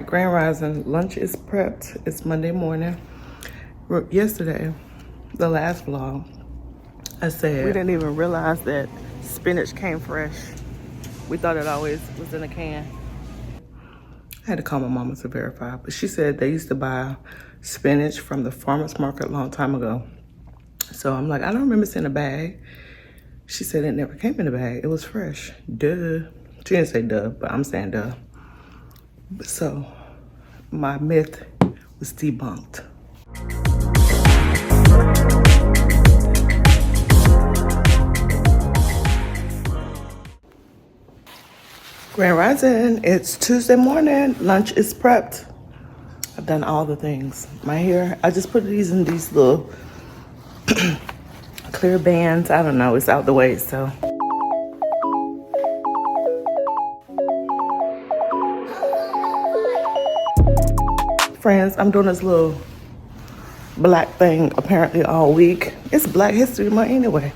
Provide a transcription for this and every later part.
Grand Rising. Lunch is prepped. It's Monday morning. Yesterday, the last vlog, I said we didn't even realize that spinach came fresh. We thought it always was in a can. I had to call my mama to verify, but she said they used to buy spinach from the farmer's market a long time ago. So I'm like, I don't remember seeing a bag. She said it never came in a bag. It was fresh. Duh. She didn't say duh, but I'm saying duh. So my myth was debunked. Grand Rising, it's Tuesday morning. Lunch is prepped. I've done all the things. My hair, I just put these in these little clear bands. I don't know, it's out the way, so. Friends, I'm doing this little black thing apparently all week. It's Black History Month anyway,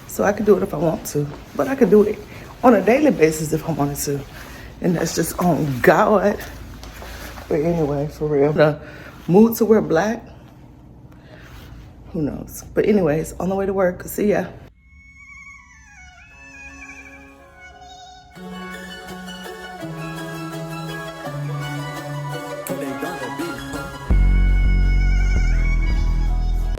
so I could do it if I want to, but I could do it on a daily basis if I wanted to, and that's just on God. But anyway, for real, the mood to wear black, who knows? But anyways, on the way to work. See ya.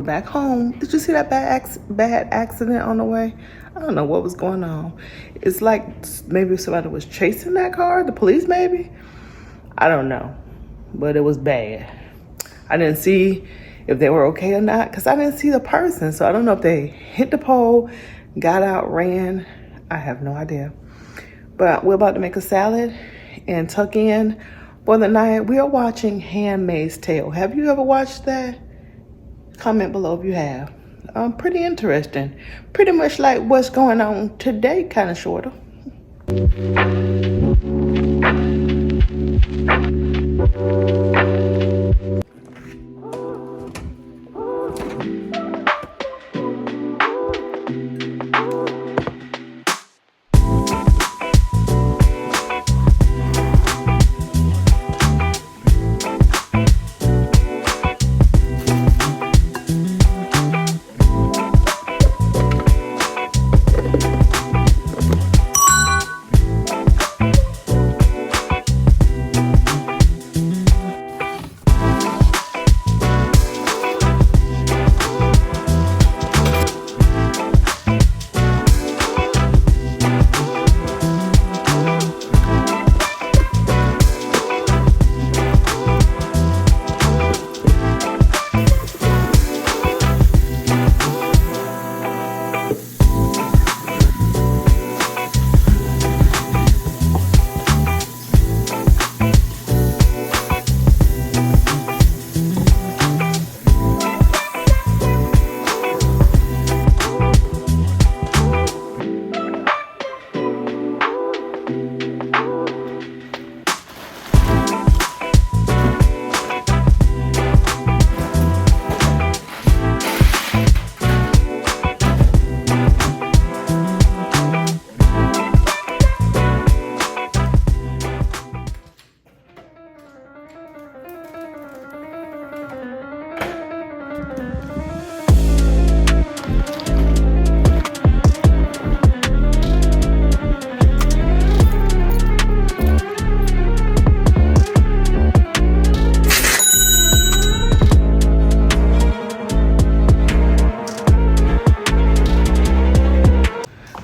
Back home. Did you see that bad accident on the way? I don't know what was going on. It's like maybe somebody was chasing that car, the police maybe? I don't know, but it was bad. I didn't see if they were okay or not because I didn't see the person. So I don't know if they hit the pole, got out, ran. I have no idea. But we're about to make a salad and tuck in for the night. We are watching Handmaid's Tale. Have you ever watched that? Comment below if you have. Pretty interesting. Pretty much like what's going on today, kind of shorter.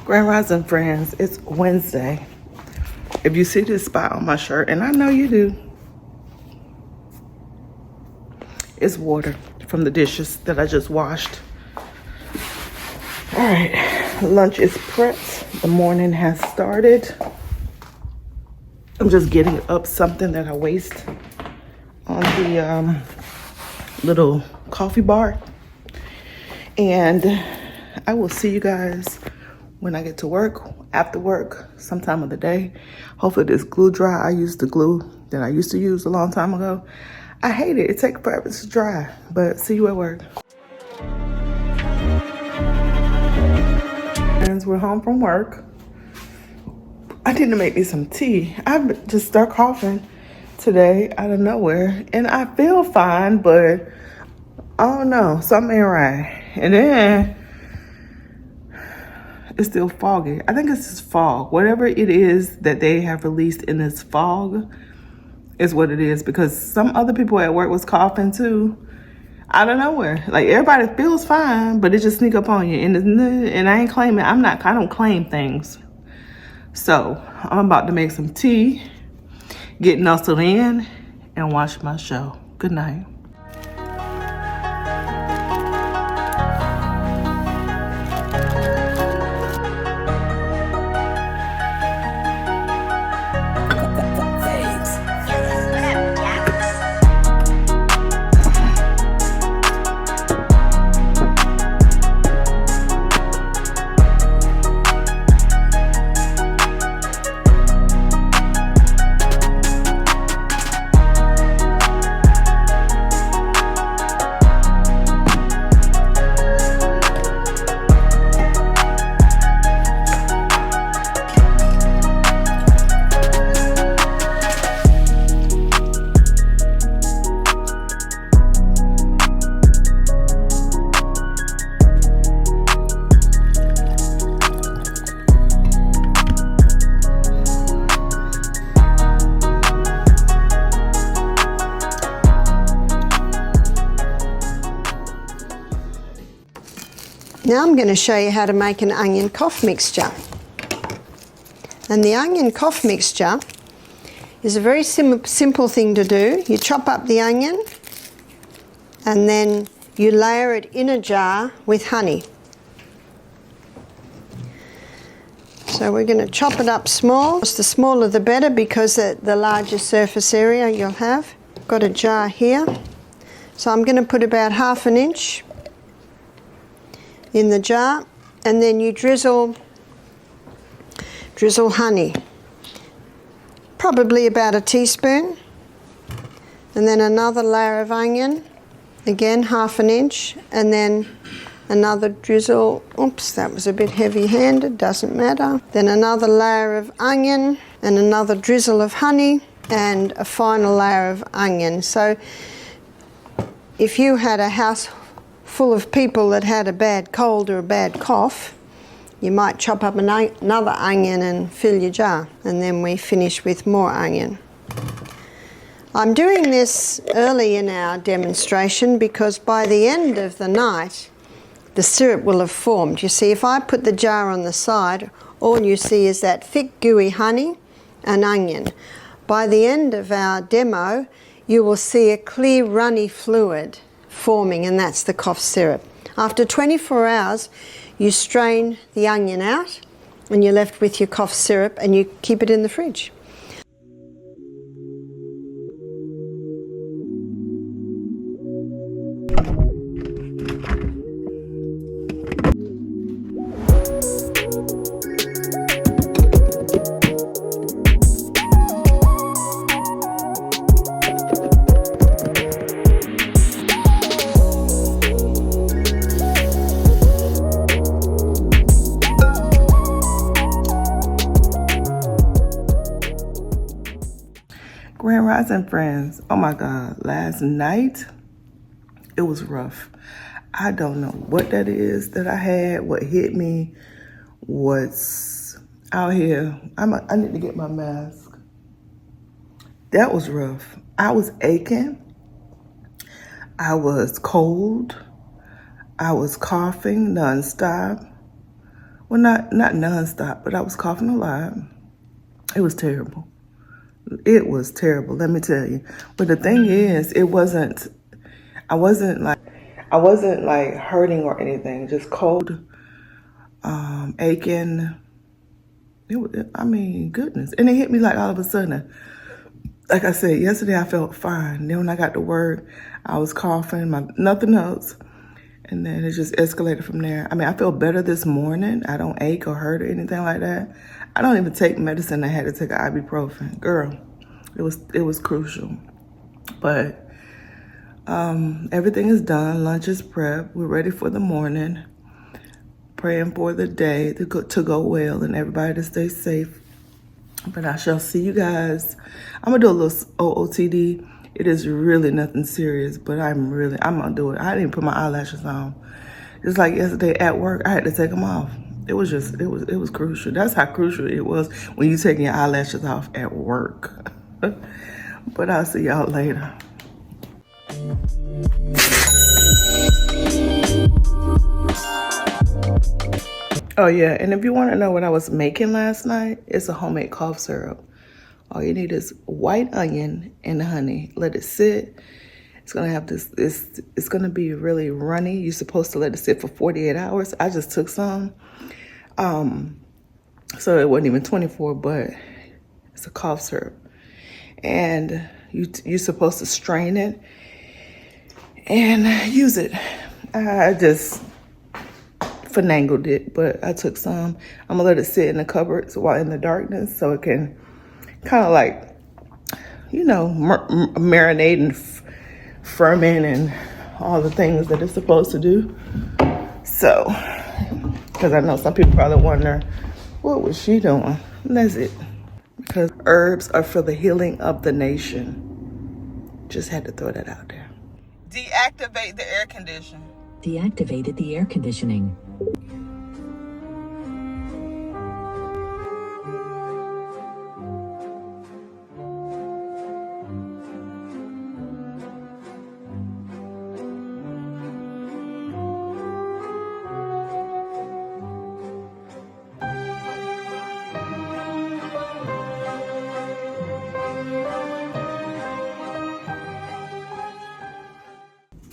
Grand Rising, friends, it's Wednesday. If you see this spot on my shirt, and I know you do, it's water from the dishes that I just washed. All right, lunch is prepped. The morning has started. I'm just getting up something that I waste on the little coffee bar. And I will see you guys when I get to work, after work, sometime of the day. Hopefully this glue dry. I used the glue that I used to use a long time ago. I hate it. It takes forever to dry, but see you at work. Friends, we're home from work. I need to make me some tea. I've just started coughing today out of nowhere, and I feel fine, but I don't know, something ain't right. And then it's still foggy. I think it's this fog. Whatever it is that they have released in this fog is what it is, because some other people at work was coughing too out of nowhere. Like, everybody feels fine, but it just sneak up on you. And I ain't claiming. I don't claim things. So I'm about to make some tea, get nuzzled in, and watch my show. Good night. Now I'm going to show you how to make an onion cough mixture. And the onion cough mixture is a very simple thing to do. You chop up the onion and then you layer it in a jar with honey. So we're going to chop it up small. The smaller the better, because the larger surface area you'll have. Got a jar here. So I'm going to put about 1/2 inch in the jar, and then you drizzle honey, probably about a teaspoon, and then another layer of onion, again 1/2 inch, and then another drizzle. Oops, that was a bit heavy-handed, doesn't matter. Then another layer of onion and another drizzle of honey and a final layer of onion. So if you had a house full of people that had a bad cold or a bad cough, you might chop up another onion and fill your jar, and then we finish with more onion. I'm doing this early in our demonstration because by the end of the night the syrup will have formed. You see, if I put the jar on the side, all you see is that thick gooey honey and onion. By the end of our demo you will see a clear runny fluid forming, and that's the cough syrup. After 24 hours you strain the onion out and you're left with your cough syrup, and you keep it in the fridge. Grand Rising friends. Oh my God, last night it was rough. I don't know what that is that I had, what hit me, what's out here. I need to get my mask. That was rough. I was aching. I was cold. I was coughing nonstop. Well, not nonstop, but I was coughing a lot. It was terrible. It was terrible, let me tell you. But the thing is, I wasn't like hurting or anything, just cold, aching. Goodness. And it hit me like all of a sudden. Like I said, yesterday I felt fine. Then when I got to work, I was coughing, nothing else. And then it just escalated from there. I feel better this morning. I don't ache or hurt or anything like that. I don't even take medicine. I had to take an ibuprofen. Girl, it was crucial. But everything is done. Lunch is prepped. We're ready for the morning. Praying for the day to go well and everybody to stay safe. But I shall see you guys. I'm gonna do a little OOTD. It is really nothing serious, but I'm gonna do it. I didn't even put my eyelashes on. Just like yesterday at work, I had to take them off. It was crucial. That's how crucial it was when you taking your eyelashes off at work. But I'll see y'all later. Oh yeah, and if you want to know what I was making last night, it's a homemade cough syrup. All you need is white onion and honey. Let it sit. It's gonna have this. It's gonna be really runny. You're supposed to let it sit for 48 hours. I just took some, so it wasn't even 24, but it's a cough syrup, and you're supposed to strain it and use it. I just finangled it, but I took some. I'm gonna let it sit in the cupboard while in the darkness, so it can kind of like, marinate and ferment and all the things that it's supposed to do. So, because I know some people probably wonder, what was she doing? And that's it. Because herbs are for the healing of the nation. Just had to throw that out there. Deactivate the air conditioner. Deactivated the air conditioning.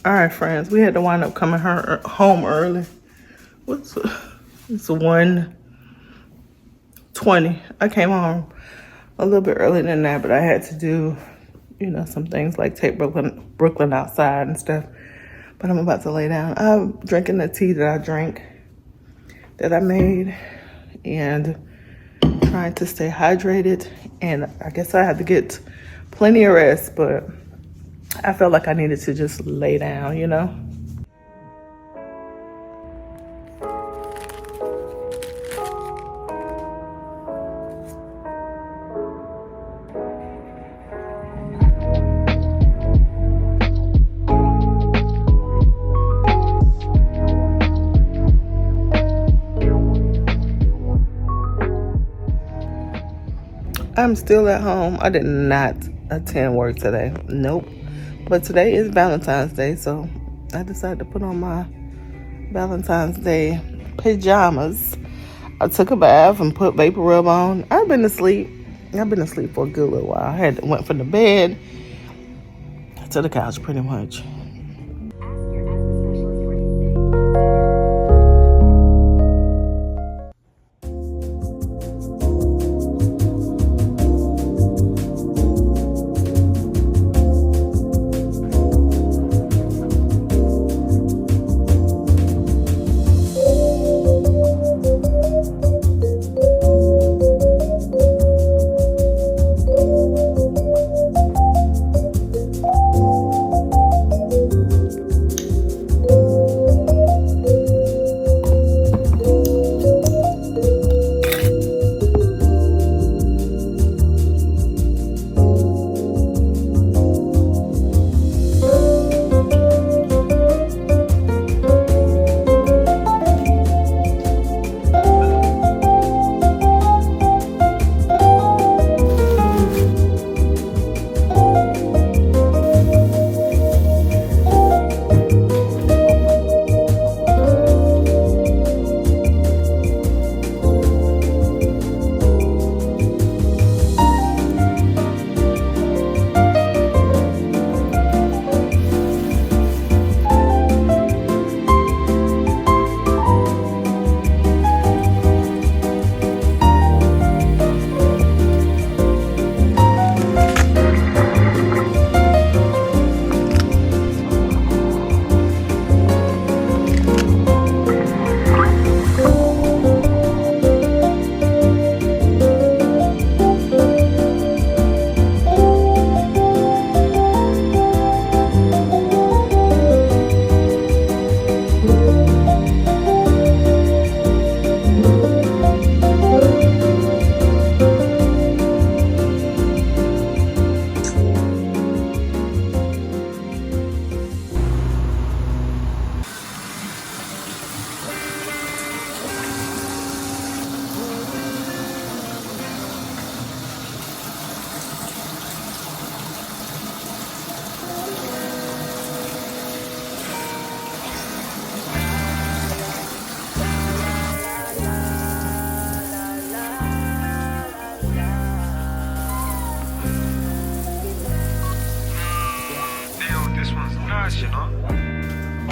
All right, friends, we had to wind up coming home early. It's 1:20. I came home a little bit earlier than that, but I had to do, some things like take Brooklyn outside and stuff. But I'm about to lay down. I'm drinking the tea that I made, and trying to stay hydrated. And I guess I had to get plenty of rest, but I felt like I needed to just lay down, I'm still at home. I did not attend work today. Nope. But today is Valentine's Day, so I decided to put on my Valentine's Day pajamas. I took a bath and put vapor rub on. I've been asleep. I've been asleep for a good little while. I went from the bed to the couch pretty much.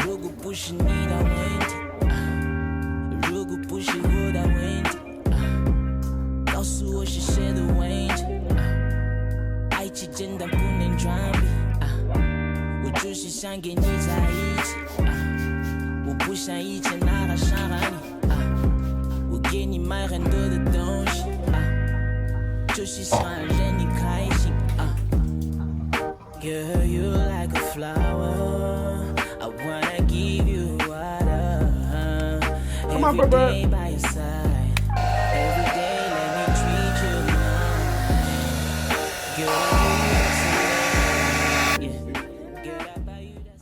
如果不是你的问题，如果不是我的问题，告诉我是谁的问题？爱情真的不能装逼，我就是想跟你在一起，我不像以前那个伤害你，我给你买很多的东西，就是想让你开心。Girl, you like a flower. I wanna give you water. Every day by your side. Every day let me treat you nice. Girl, you yeah. Girl, I buy you that.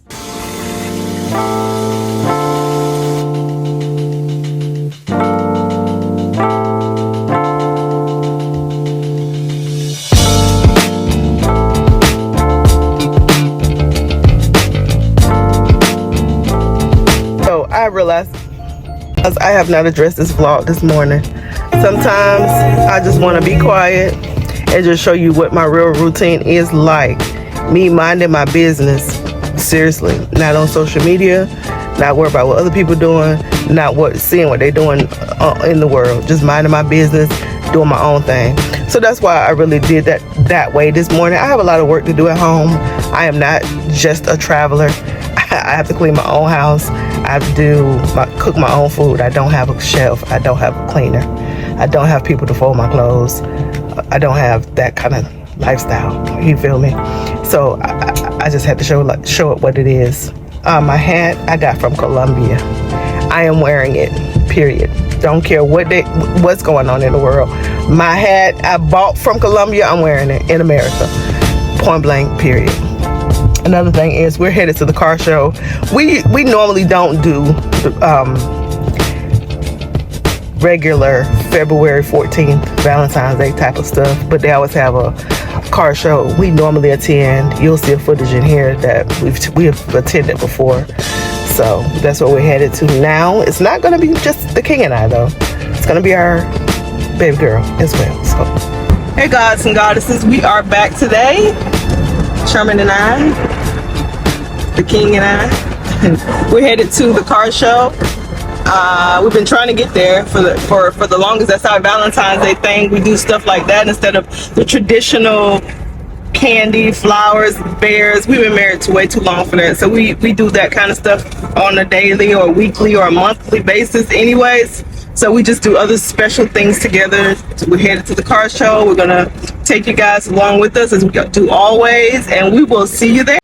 I realized as I have not addressed this vlog this morning. Sometimes I just want to be quiet and just show you what my real routine is like. Me minding my business. Seriously. Not on social media. Not worried about what other people doing. Not seeing what they're doing in the world. Just minding my business. Doing my own thing. So that's why I really did that way this morning. I have a lot of work to do at home. I am not just a traveler. I have to clean my own house. I have to cook my own food. I don't have a chef. I don't have a cleaner. I don't have people to fold my clothes. I don't have that kind of lifestyle. You feel me? So I just had to show it what it is. My hat I got from Colombia. I am wearing it. Period. Don't care what's going on in the world. My hat I bought from Colombia. I'm wearing it in America. Point blank. Period. Another thing is we're headed to the car show. We normally don't do regular February 14th Valentine's Day type of stuff, but they always have a car show we normally attend. You'll see a footage in here that we have attended before. So that's what we're headed to now. It's not going to be just the king and I though. It's going to be our baby girl as well. So hey gods and goddesses, we are back today. Sherman and I, the king and I, we're headed to the car show. We've been trying to get there for the longest. That's our Valentine's Day thing. We do stuff like that instead of the traditional candy, flowers, bears. We've been married way too long for that. So we do that kind of stuff on a daily or weekly or a monthly basis anyways. So we just do other special things together. So we're headed to the car show. We're gonna take you guys along with us as we do always, and we will see you there.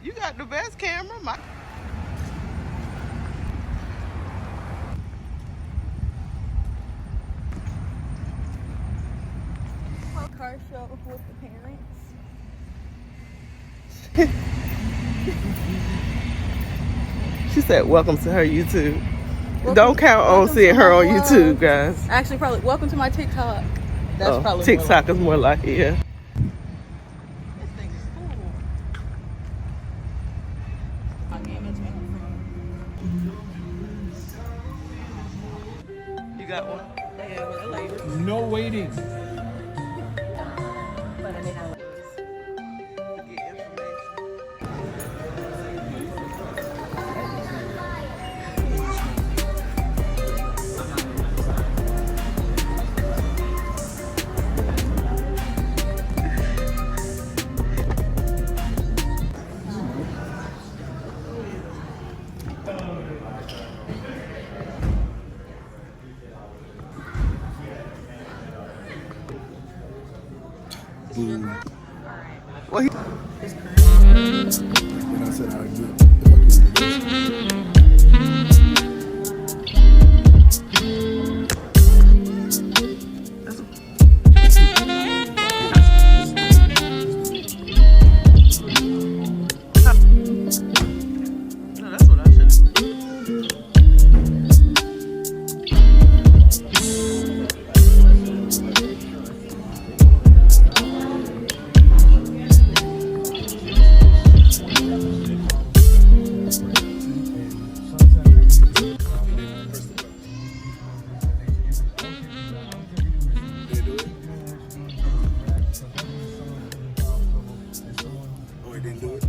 You got the best camera. Car show with the parents. She said, welcome to her YouTube. Welcome, Don't count on seeing her on YouTube, guys. Actually, probably welcome to my TikTok. That's probably TikTok is more like it, yeah. This thing is cool. You got one? No waiting. Well, he, And I said I'd get if I could. no, that's what I should. Oh, he didn't do it?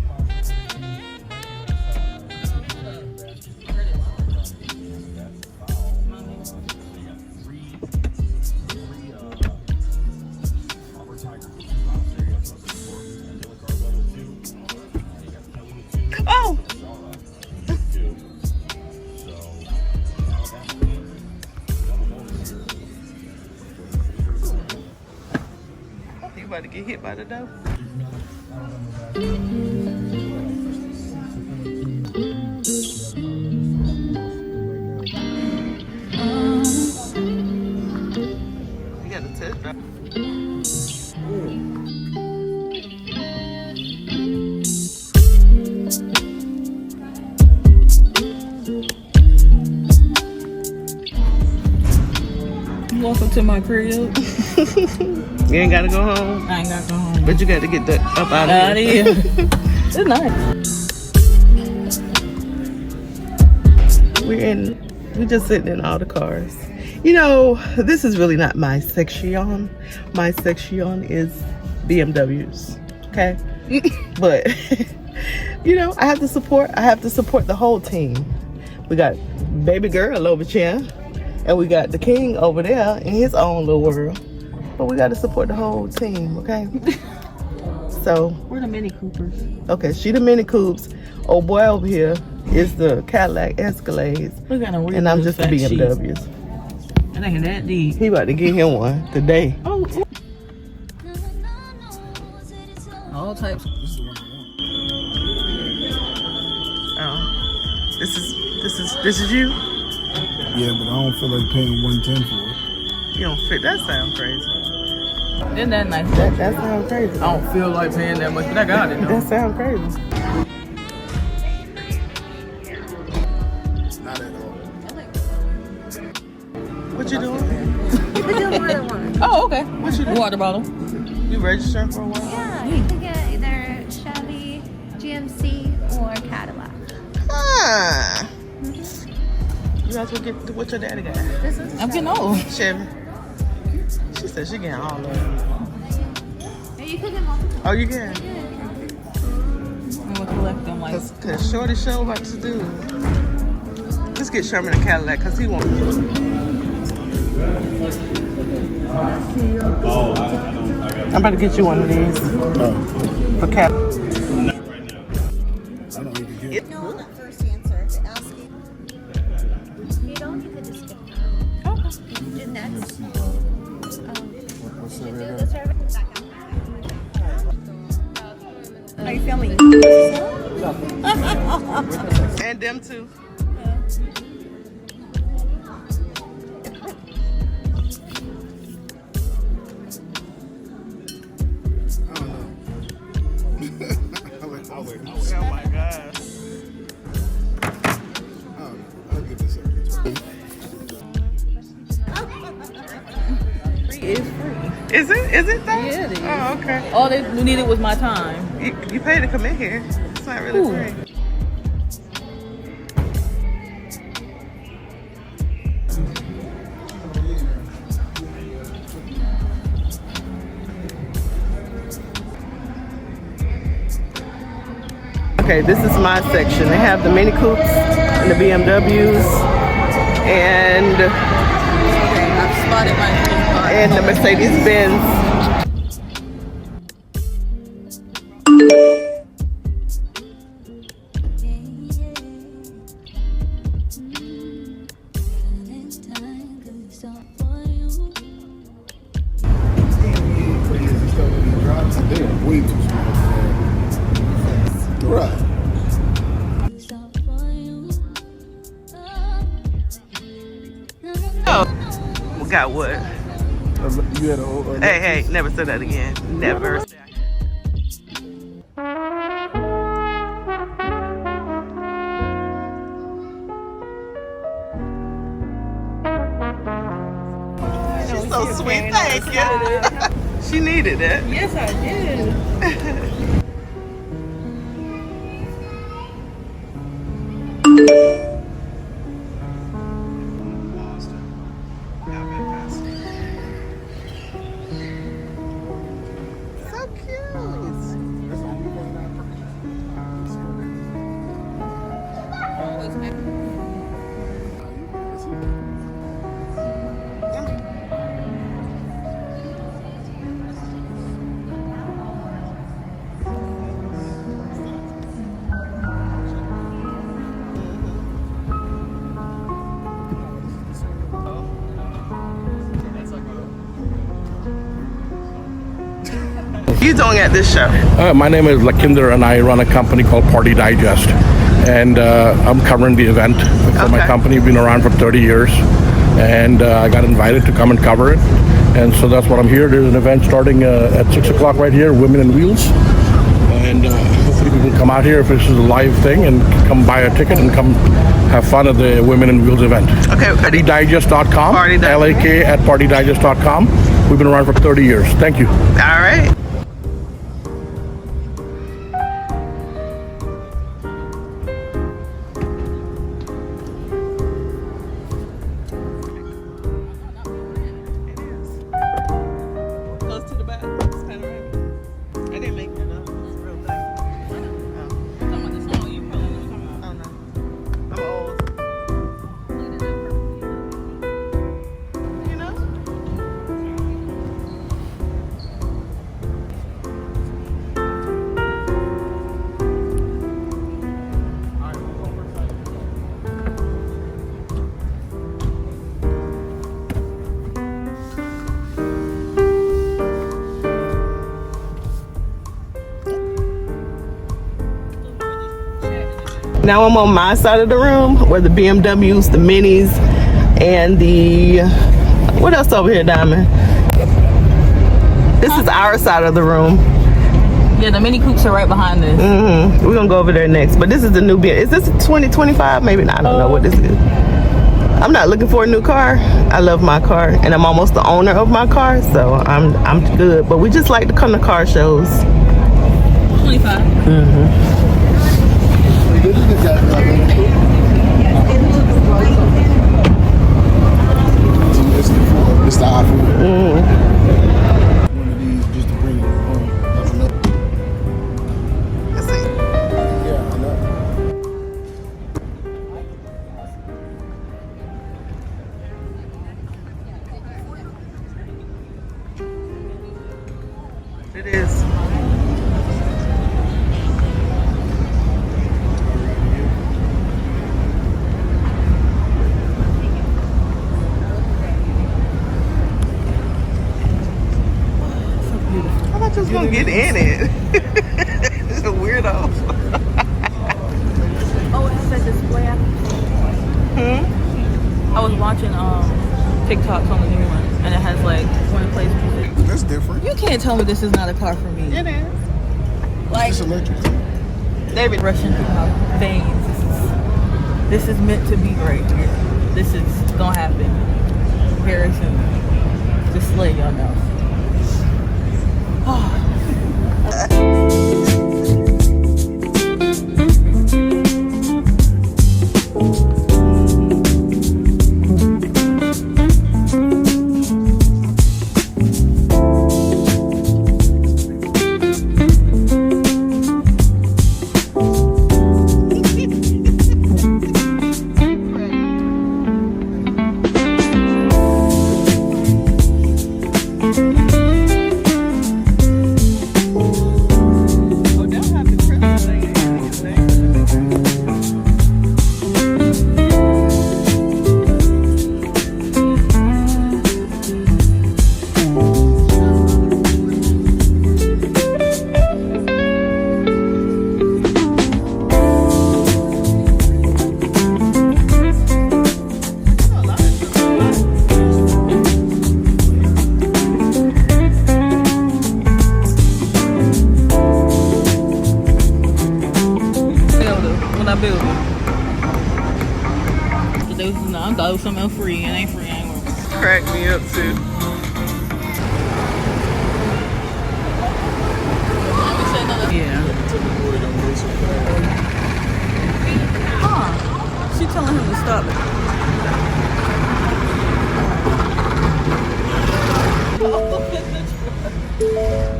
Oh! You about to get hit by the door. You got a test drive. Welcome to my crib. You ain't gotta go home, I ain't got to go home. but you got to get the up out Out of of here. here. It's nice. We just sitting in all the cars. You know, this is really not my section. My section is BMWs. Okay, but you know, I have to support the whole team. We got baby girl over here, and we got the king over there in his own little world. But we got to support the whole team. Okay. So We're the Mini Coopers. okay, she the Mini Coupes. Old boy over here is the Cadillac Escalades, Look at him. and I'm just the BMWs. It ain't that deep. He about to get him one today. Oh. All types. Oh, this is you. Yeah, but I don't feel like paying $110 for it. You don't fit. That sounds crazy. Isn't that nice? That sounds crazy. I don't feel like paying that much, but I got it though. That sounds crazy. Not at all. What you doing? You could do more than one. Oh, okay. What you doing? Water bottle. You registering for a while? Yeah, you could get either Chevy, GMC, or Cadillac. Ah. You guys will get what your daddy got. This is I'm getting old. Chevy. She said she getting all of them. Yeah, you could get multiple. Oh, you can? I'm gonna collect them like. Cause Shorty show about to do. Let's get Sherman a Cadillac, cause he wants. I'm about to get you one of these for Cat. I don't even get it. No, on that first answer, to ask you. You don't, you could just skip that. Okay. Do next. What's You that do right the survey. Are you filming? And them too. I'll wait. Oh my God. I'll give this up. Free is free. Is it? Is it though? Yeah, it is. Oh, okay. All they needed was my time. You pay to come in here. It's not really Ooh. free. Okay, this is my section. They have the Mini Coupes and the BMWs and I've spotted my dream car. and the Mercedes Benz. Is he still gonna be driving? Right. Oh, we got what? You had a Hey, never say that again. Never. She's so sweet. Thank you. She needed it. Yes, I did. So cute. You doing at this show? My name is Lakinder and I run a company called Party Digest. And I'm covering the event for my company. We've been around for 30 years. And I got invited to come and cover it. And so that's what I'm here. There's an event starting at 6 o'clock right here, Women in Wheels. And hopefully people can come out here if this is a live thing and come buy a ticket and come have fun at the Women in Wheels event. Okay. PartyDigest.com. LAK at PartyDigest.com. We've been around for 30 years. Thank you. All right. Close to the back. It's panoramic. I didn't make it up. It's real nice. Oh no. I'm old. You know? Now I'm on my side of the room where the BMWs, the Minis, and the, what else over here, Diamond? This is our side of the room. Yeah, the Mini Coupes are right behind this. We're gonna go over there next. But this is the new BM. Is this a 2025? Maybe not. I don't know what this is. I'm not looking for a new car. I love my car, and I'm almost the owner of my car, so I'm good. But we just like to come to car shows. 25. It's the iPhone. One of these just to bring it home. That's enough. Let's see. Yeah, I know. It is. I thought you was gonna get in it. It's a weirdo. Oh, it has that display application. I was watching TikToks on the new one, and it has like when it plays music. That's different. You can't tell me this is not a car for me. It is. Like It's electric. David rushing through my veins. This is meant to be right here. This is gonna happen very soon. Just let y'all know. in our building. But they was, I thought it was something else free, and it ain't free. I ain't worried. Crack me up too. Yeah. Huh. She telling him to stop it.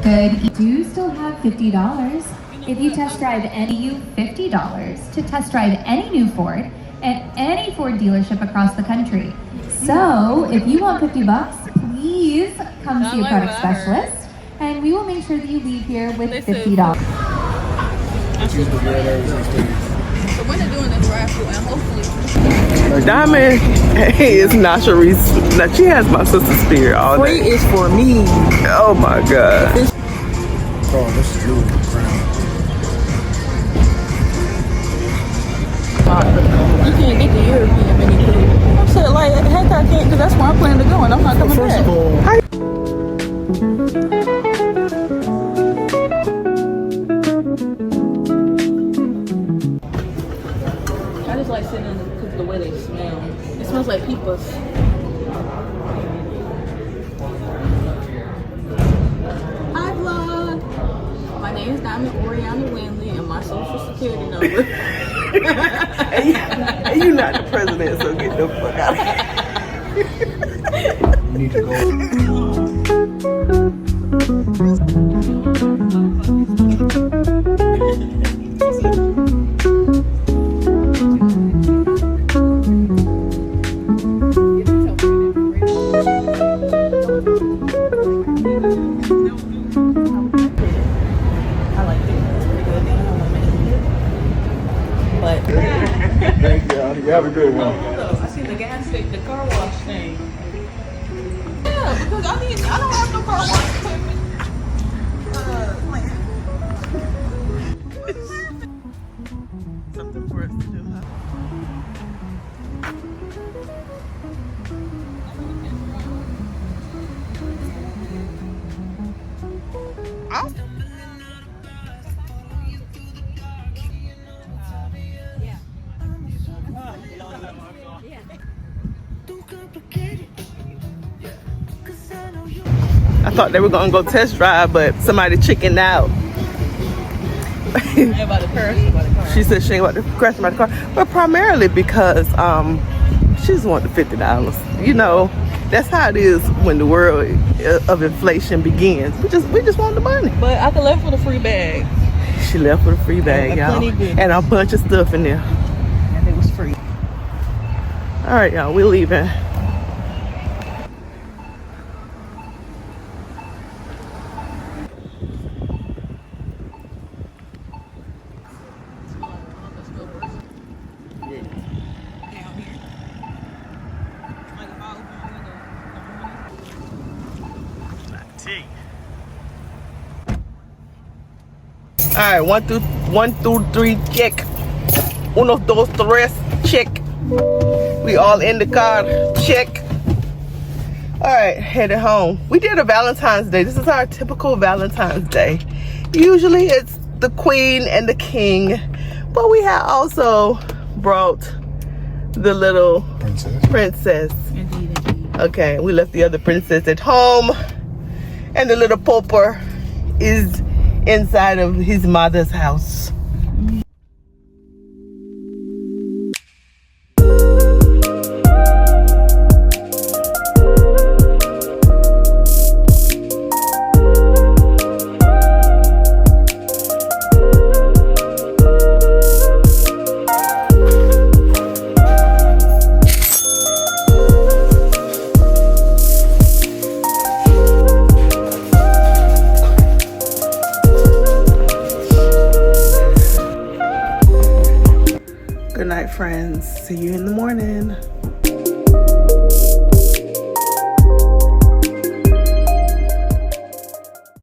Good. You do still have $50. If you test drive any, you $50 to test drive any new Ford at any Ford dealership across the country. So if you want $50, please come see a product specialist, and we will make sure that you leave here with $50. So when they're doing this raffle, and hopefully Diamond is not Sharice. Now she has my sister's spirit all free day. is for me. Oh my God. Oh, this is really brown. You can't get the European Mini Cooper. I said, like, heck I can't, because that's where I'm planning to go, and I'm not coming First back. of all, I just like sitting in because the way they smell. It smells like peepers. Hi vlog. My name is Diamond Oriana Winley, and my social security number. And you're not the president, so get the fuck out of here. you need to go. I like it. It's pretty good. But Thank you. You have a good one. I see the gas station, the car wash thing. Yeah, because I don't have no car wash equipment. Something for us to do, huh? I thought they were gonna go test drive, but somebody chickened out. About the car. She said she ain't about to crash about the car, but primarily because she just wanted the $50. You know, that's how it is when the world of inflation begins. We just want the money. But I could left with a free bag. She left with a free bag, And y'all, plenty of goodies. and a bunch of stuff in there. And it was free. All right, y'all, we're leaving. All right, one through three, check. Uno, dos, tres, check. We all in the car, check. All right, headed home. We did a Valentine's Day. This is our typical Valentine's Day. Usually it's the queen and the king, but we had also brought the little princess. Indeed. Okay, we left the other princess at home, and the little pauper is inside of his mother's house. Good night, friends. See you in the morning.